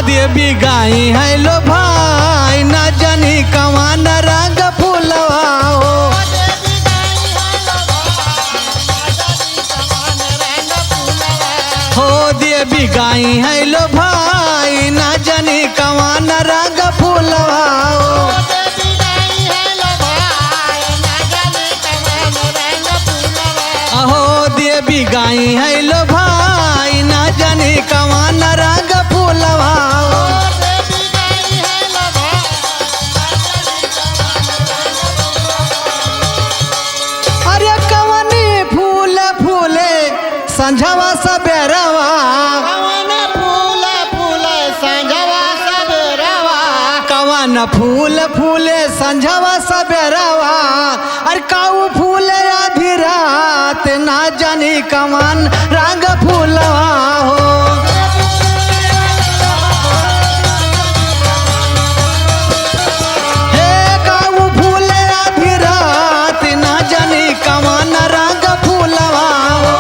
देवी गाई है लो भाई ना जानी कवान रंग फूलवा हो देवी गाई है लो भाई ना जानी कवान रंग फूलवा हो देवी गाई है लो भाई ना जानी कवान रंग फूलवा अरे कवनी फूल फूले संझवा सबेरवा कवन फूल फूले संझवा सबेरवा अरे काऊ फूले आधी रात ना जानी कवन रंग फूलवा हो हे काऊ फूले आधी रात ना जानी कवन रंग फूलवा हो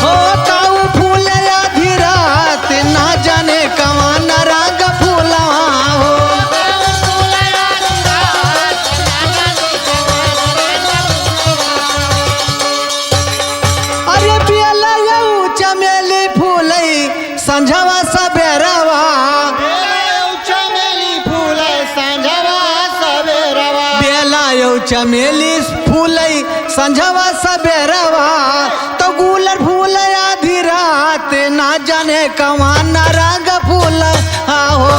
हो काऊ फूले आधी रात ना जाने कवन रंग फूलवा हो अरे पियला यऊ चमेली फूलई संझवा सबेरवा बेला यऊ चमेली फूलई संझवा सबेरवा तो गुलर फूल आधी रात ना जाने कवन रंग फूल हो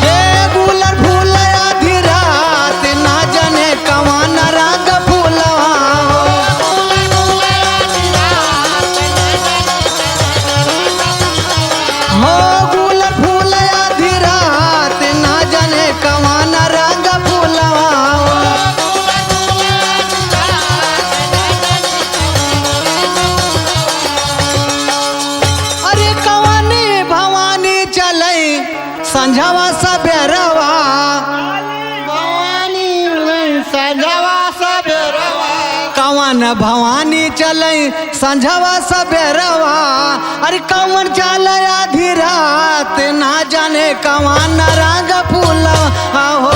हे गुलर फूल आधी रात ना जाने कवन रंग फूलवा हो हो गुलर फूल आधी रात ना जाने कवन रंग फूलवा हो अरे कवनी भवानी चलई संझवा सबेरवा कवन भवानी चलई संझवा सबेरवा अरे कवन चल आधी रात ना जाने कवन रंग फूलवा हो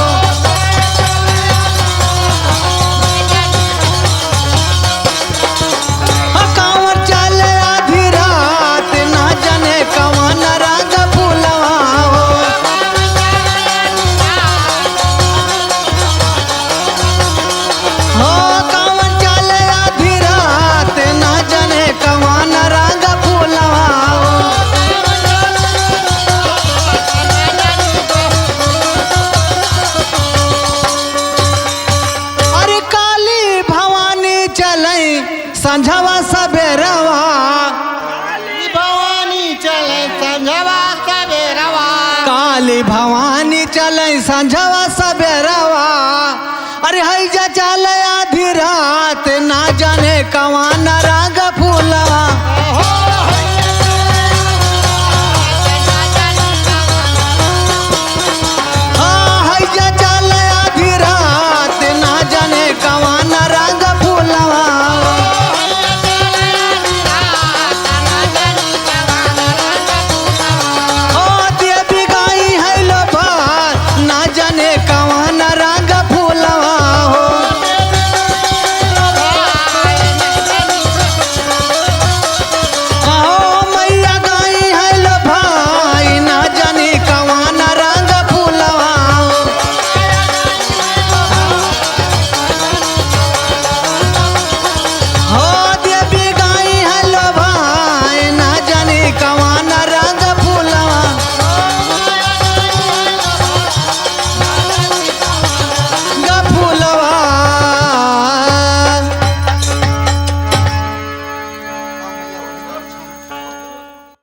कवन चल आधी रात ना जाने कवन रंग फूलवा हो हो कवन चल आधी रात ना जाने कवन रंग फूलवा हो अरे काली भवानी चलई संझवा सबेरवा काली भवानी चलई संझवा सबेरवा अरे हैजा चल आधी रात ना जाने कवन